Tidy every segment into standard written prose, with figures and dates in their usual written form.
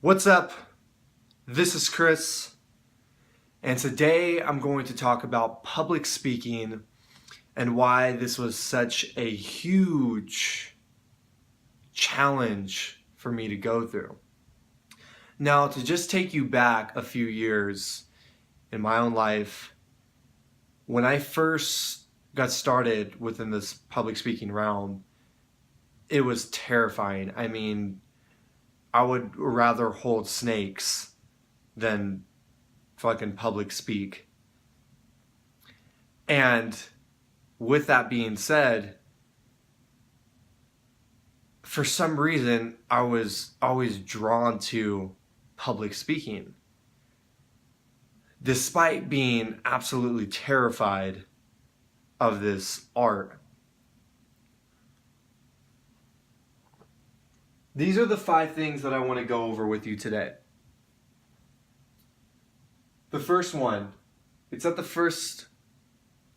What's up? This is Chris, and today I'm going to talk about public speaking and why this was such a huge challenge for me to go through. Now, to just take you back a few years in my own life, when I first got started within this public speaking realm, it was terrifying. I mean, I would rather hold snakes than fucking public speak. And with that being said, for some reason, I was always drawn to public speaking, despite being absolutely terrified of this art. These are the 5 things that I want to go over with you today. The first one, it's that the first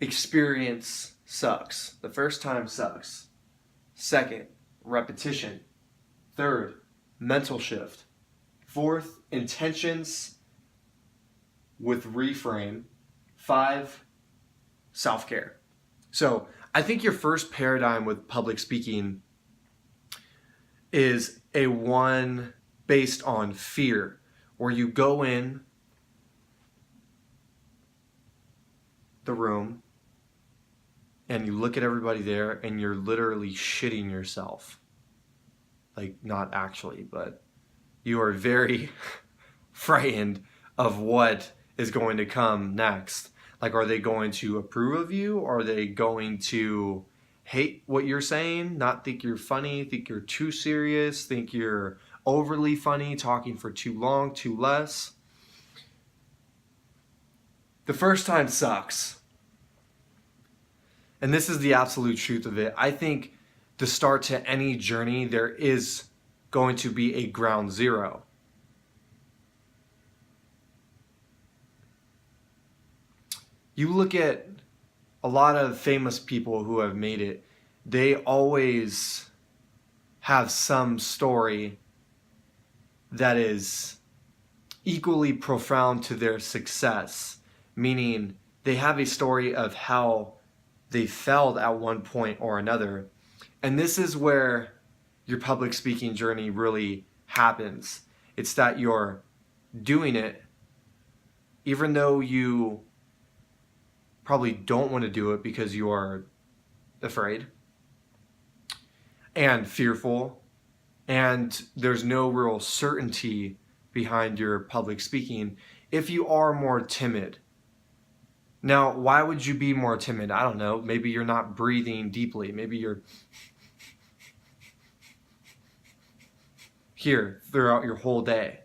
experience sucks. The first time sucks. Second, repetition. Third, mental shift. Fourth, intentions with reframe. 5, self-care. So I think your first paradigm with public speaking is a one based on fear, where you go in the room and you look at everybody there and you're literally shitting yourself. Like, not actually, but you are very frightened of what is going to come next. Like, are they going to approve of you? Are they going to hate what you're saying, not think you're funny, think you're too serious, think you're overly funny, talking for too long, too less? The first time sucks. And this is the absolute truth of it. I think the start to any journey, there is going to be a ground zero. You look at a lot of famous people who have made it, they always have some story that is equally profound to their success, meaning they have a story of how they failed at one point or another. And this is where your public speaking journey really happens. It's that you're doing it even though you probably don't want to do it because you are afraid and fearful, and there's no real certainty behind your public speaking if you are more timid. Now, why would you be more timid? I don't know. Maybe you're not breathing deeply. Maybe you're here throughout your whole day.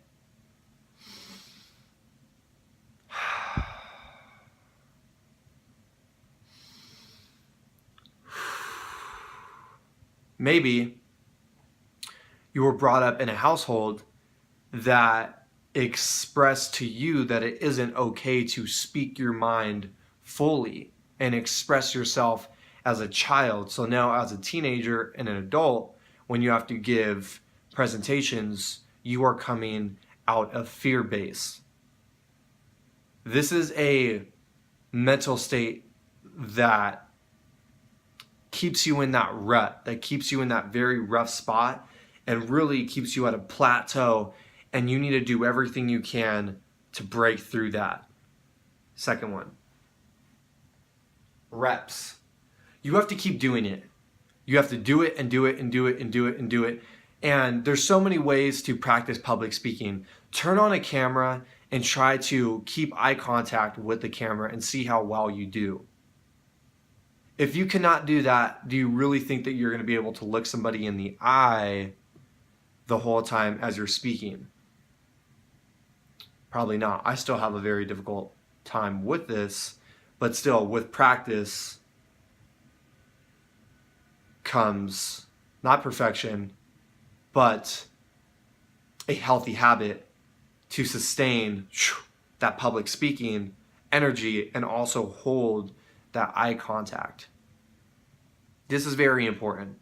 Maybe you were brought up in a household that expressed to you that it isn't okay to speak your mind fully and express yourself as a child. So now as a teenager and an adult, when you have to give presentations, you are coming out of fear base. This is a mental state that keeps you in that rut, that keeps you in that very rough spot and really keeps you at a plateau, and you need to do everything you can to break through that. Second one, reps. You have to keep doing it. You have to do it and do it and do it and do it and do it. And there's so many ways to practice public speaking. Turn on a camera and try to keep eye contact with the camera and see how well you do. If you cannot do that, do you really think that you're going to be able to look somebody in the eye the whole time as you're speaking? Probably not. I still have a very difficult time with this, but still, with practice comes not perfection, but a healthy habit to sustain that public speaking energy and also hold that eye contact. This is very important.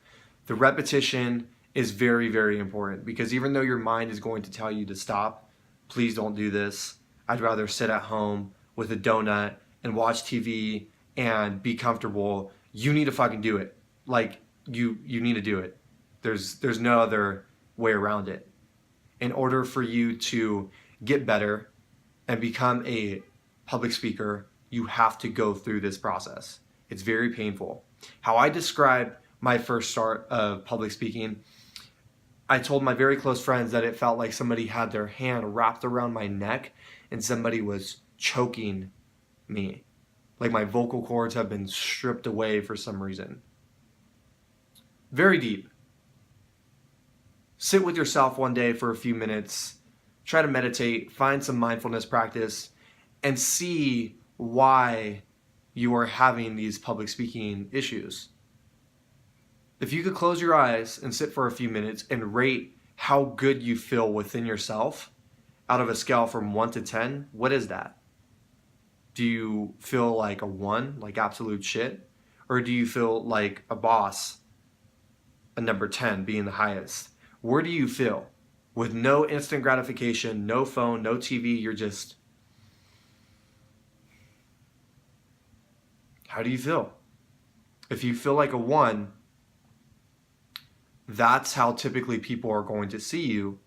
The repetition is very, very important, because even though your mind is going to tell you to stop, please don't do this. I'd rather sit at home with a donut and watch TV and be comfortable. You need to fucking do it. Like, you need to do it. There's no other way around it. In order for you to get better and become a public speaker, you have to go through this process. It's very painful. How I describe my first start of public speaking, I told my very close friends that it felt like somebody had their hand wrapped around my neck and somebody was choking me. Like my vocal cords have been stripped away for some reason. Very deep. Sit with yourself one day for a few minutes, try to meditate, find some mindfulness practice, and see why you are having these public speaking issues. If you could close your eyes and sit for a few minutes and rate how good you feel within yourself out of a scale from 1 to 10, what is that? Do you feel like a 1, like absolute shit? Or do you feel like a boss, a number 10 being the highest? Where do you feel? With no instant gratification, no phone, no TV, you're just... How do you feel? If you feel like a 1, that's how typically people are going to see you,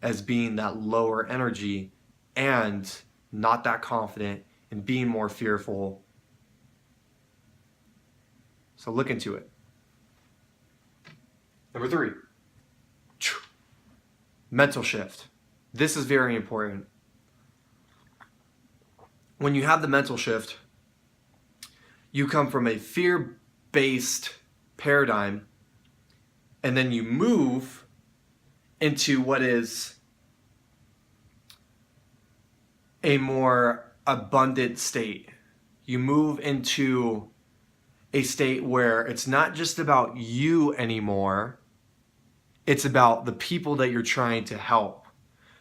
as being that lower energy and not that confident and being more fearful. So look into it. Number 3, mental shift. This is very important. When you have the mental shift, you come from a fear-based paradigm and then you move into what is a more abundant state. You move into a state where it's not just about you anymore, it's about the people that you're trying to help.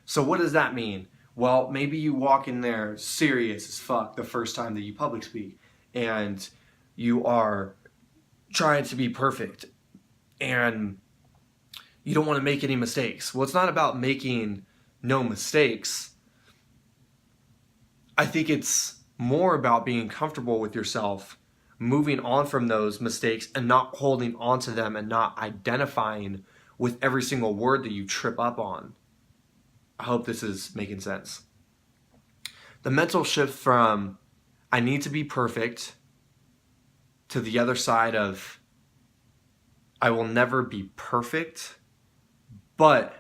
So what does that mean? Well, maybe you walk in there serious as fuck the first time that you public speak, and you are trying to be perfect, and you don't want to make any mistakes. Well, it's not about making no mistakes. I think it's more about being comfortable with yourself, moving on from those mistakes and not holding on to them and not identifying with every single word that you trip up on. I hope this is making sense. The mental shift from I need to be perfect to the other side of I will never be perfect, but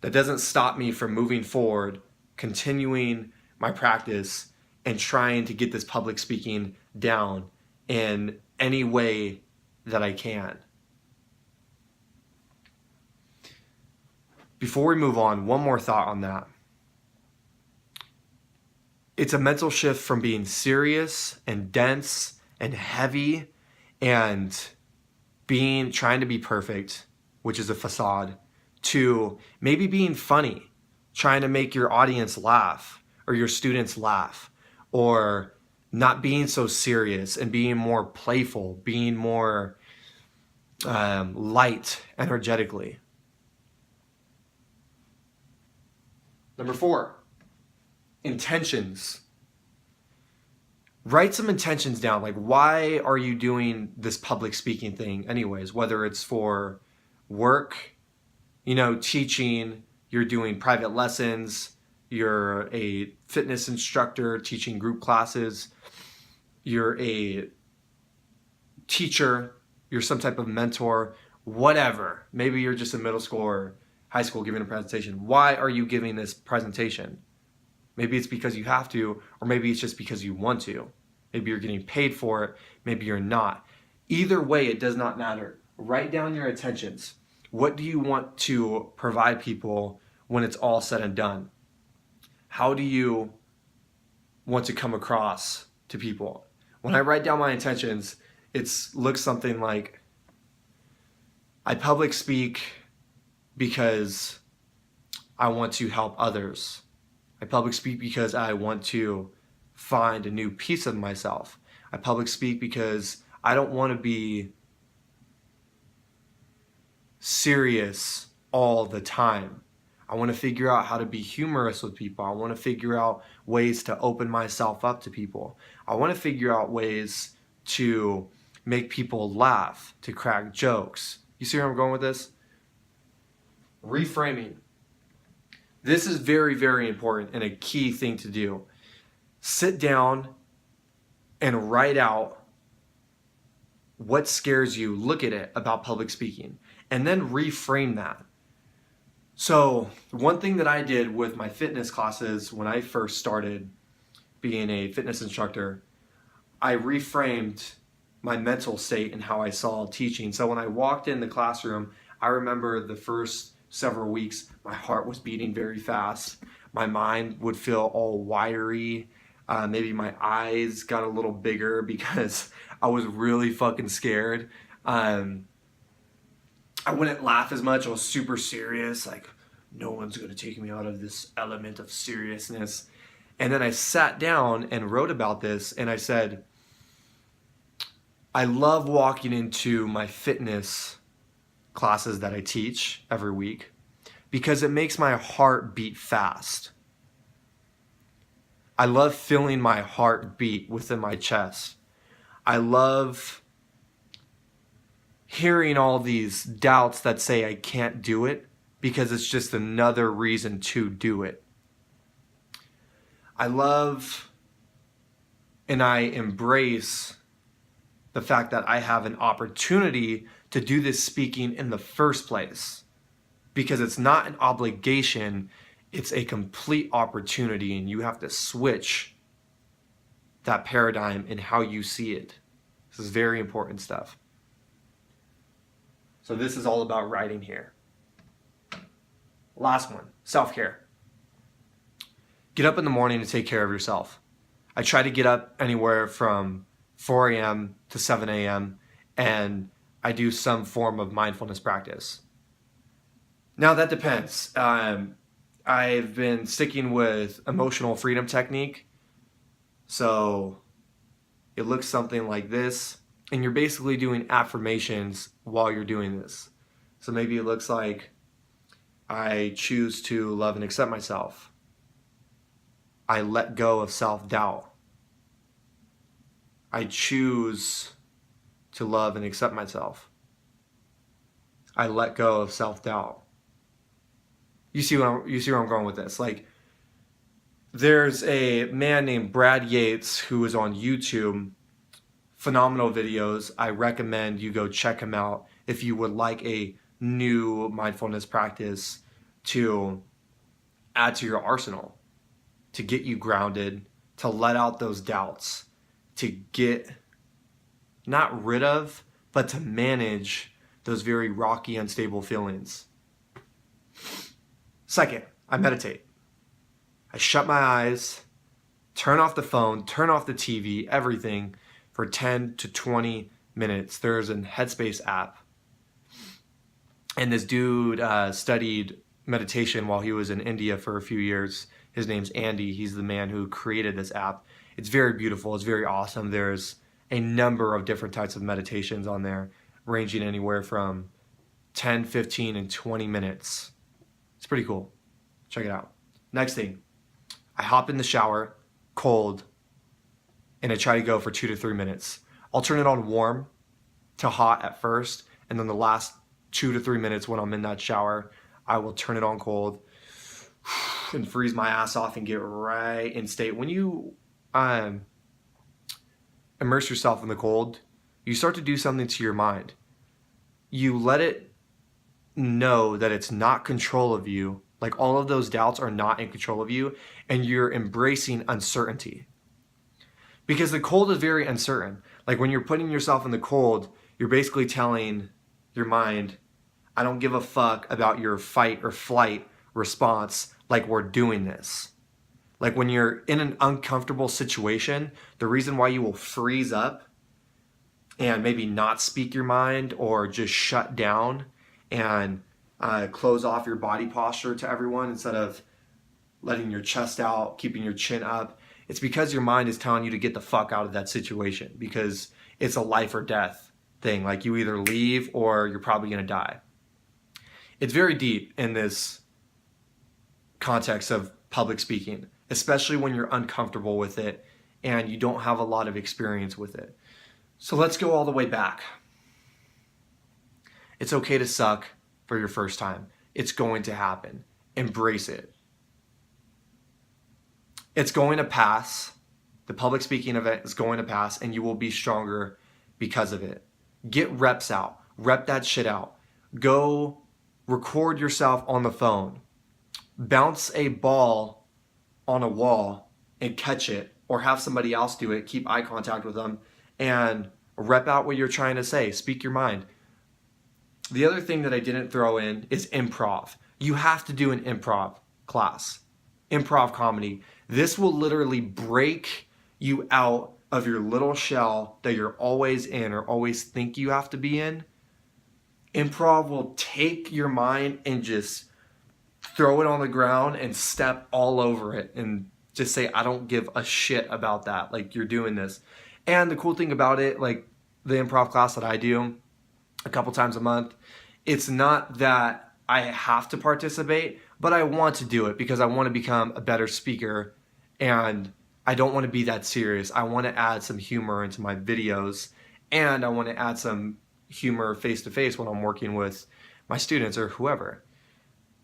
that doesn't stop me from moving forward, continuing my practice, and trying to get this public speaking down in any way that I can. Before we move on, one more thought on that. It's a mental shift from being serious and dense and heavy and trying to be perfect, which is a facade, to maybe being funny, trying to make your audience laugh or your students laugh, or not being so serious and being more playful, being more light energetically. Number 4, intentions. Write some intentions down. Like, why are you doing this public speaking thing anyways? Whether it's for work, teaching, you're doing private lessons, you're a fitness instructor teaching group classes, you're a teacher, you're some type of mentor, whatever. Maybe you're just a middle school or high school giving a presentation. Why are you giving this presentation? Maybe it's because you have to, or maybe it's just because you want to. Maybe you're getting paid for it, maybe you're not. Either way, it does not matter. Write down your intentions. What do you want to provide people when it's all said and done? How do you want to come across to people? When I write down my intentions, it looks something like, I public speak because I want to help others. I public speak because I want to find a new piece of myself. I public speak because I don't want to be serious all the time. I want to figure out how to be humorous with people. I want to figure out ways to open myself up to people. I want to figure out ways to make people laugh, to crack jokes. You see where I'm going with this? Reframing. This is very, very important and a key thing to do. Sit down and write out what scares you. Look at it about public speaking and then reframe that. So one thing that I did with my fitness classes when I first started being a fitness instructor, I reframed my mental state and how I saw teaching. So when I walked in the classroom, I remember the first several weeks, my heart was beating very fast. My mind would feel all wiry. Maybe my eyes got a little bigger because I was really fucking scared. I wouldn't laugh as much. I was super serious. Like, no one's going to take me out of this element of seriousness. And then I sat down and wrote about this. And I said, I love walking into my fitness classes that I teach every week because it makes my heart beat fast. I love feeling my heart beat within my chest. I love hearing all these doubts that say I can't do it because it's just another reason to do it. I love and I embrace the fact that I have an opportunity to do this speaking in the first place because it's not an obligation, it's a complete opportunity, and you have to switch that paradigm in how you see it. This is very important stuff. So this is all about writing here. Last one, self-care. Get up in the morning to take care of yourself. I try to get up anywhere from 4 a.m. to 7 a.m. and I do some form of mindfulness practice. Now that depends. I've been sticking with emotional freedom technique. So it looks something like this. And you're basically doing affirmations while you're doing this. So maybe it looks like, I choose to love and accept myself. I let go of self-doubt. I choose to love and accept myself. I let go of self-doubt. You see where I'm going with this? Like, there's a man named Brad Yates who is on YouTube. Phenomenal videos. I recommend you go check him out if you would like a new mindfulness practice to add to your arsenal, to get you grounded, to let out those doubts, to get not rid of, but to manage those very rocky, unstable feelings. Second, I meditate. I shut my eyes, turn off the phone, turn off the TV, everything for 10 to 20 minutes. There's a Headspace app. And this dude studied meditation while he was in India for a few years. His name's Andy. He's the man who created this app. It's very beautiful. It's very awesome. There's a number of different types of meditations on there, ranging anywhere from 10, 15, and 20 minutes. It's pretty cool. Check it out. Next thing, I hop in the shower, cold, and I try to go for 2 to 3 minutes. I'll turn it on warm to hot at first, and then the last 2 to 3 minutes when I'm in that shower, I will turn it on cold and freeze my ass off and get right in state. When you immerse yourself in the cold, you start to do something to your mind. You let it know that it's not control of you. Like, all of those doubts are not in control of you, and you're embracing uncertainty. Because the cold is very uncertain. Like, when you're putting yourself in the cold, you're basically telling your mind, I don't give a fuck about your fight or flight response, like we're doing this. Like, when you're in an uncomfortable situation, the reason why you will freeze up and maybe not speak your mind or just shut down and close off your body posture to everyone instead of letting your chest out, keeping your chin up, it's because your mind is telling you to get the fuck out of that situation, because it's a life or death thing. Like, you either leave or you're probably going to die. It's very deep in this context of public speaking, especially when you're uncomfortable with it and you don't have a lot of experience with it. So let's go all the way back. It's okay to suck for your first time. It's going to happen. Embrace it. It's going to pass. The public speaking event is going to pass, and you will be stronger because of it. Get reps out. Rep that shit out. Go record yourself on the phone. Bounce a ball on a wall and catch it, or have somebody else do it. Keep eye contact with them and rep out what you're trying to say. Speak your mind. The other thing that I didn't throw in is improv. You have to do an improv class. Improv comedy. This will literally break you out of your little shell that you're always in or always think you have to be in. Improv will take your mind and just throw it on the ground and step all over it and just say, I don't give a shit about that. Like, you're doing this. And the cool thing about it, like the improv class that I do a couple times a month, it's not that I have to participate, but I want to do it because I want to become a better speaker, and I don't want to be that serious. I want to add some humor into my videos, and I want to add some humor face-to-face when I'm working with my students or whoever.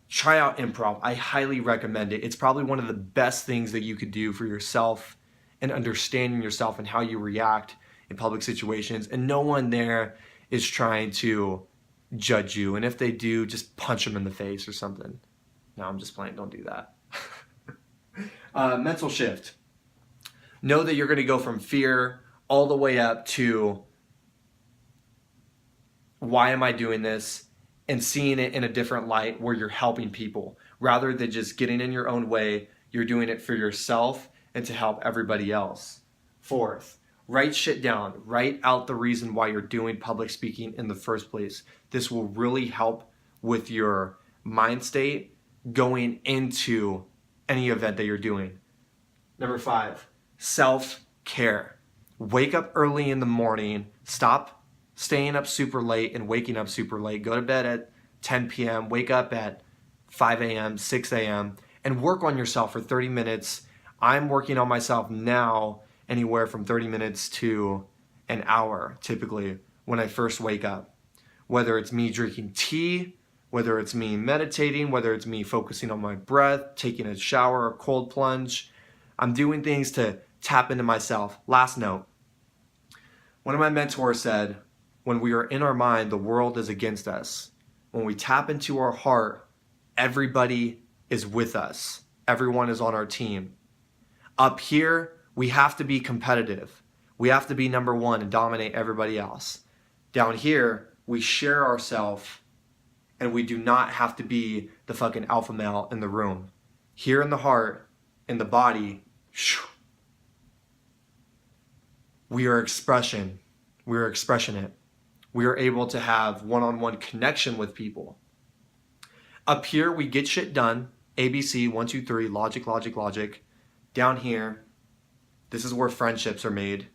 Try out improv. I highly recommend it. It's probably one of the best things that you could do for yourself and understanding yourself and how you react in public situations. And no one there is trying to judge you. And if they do, just punch them in the face or something. No, I'm just playing. Don't do that. Mental shift. Know that you're going to go from fear all the way up to why am I doing this? And seeing it in a different light where you're helping people. Rather than just getting in your own way, you're doing it for yourself and to help everybody else. Fourth, write shit down. Write out the reason why you're doing public speaking in the first place. This will really help with your mind state going into any event that you're doing. Number 5, self-care. Wake up early in the morning. Stop staying up super late and waking up super late. Go to bed at 10 p.m. Wake up at 5 a.m., 6 a.m. and work on yourself for 30 minutes. I'm working on myself now anywhere from 30 minutes to an hour, typically, when I first wake up. Whether it's me drinking tea, whether it's me meditating, whether it's me focusing on my breath, taking a shower, a cold plunge. I'm doing things to tap into myself. Last note. One of my mentors said, when we are in our mind, the world is against us. When we tap into our heart, everybody is with us. Everyone is on our team. Up here, we have to be competitive. We have to be number one and dominate everybody else. Down here, we share ourselves and we do not have to be the fucking alpha male in the room. Here in the heart, in the body, we are expression. We are expressionate. We are able to have one-on-one connection with people. Up here, we get shit done. ABC, 1, 2, 3, logic, logic, logic. Down here, this is where friendships are made.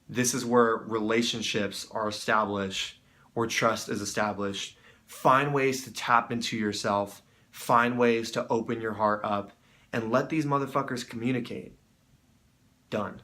This is where relationships are established, or trust is established. Find ways to tap into yourself. Find ways to open your heart up and let these motherfuckers communicate. Done.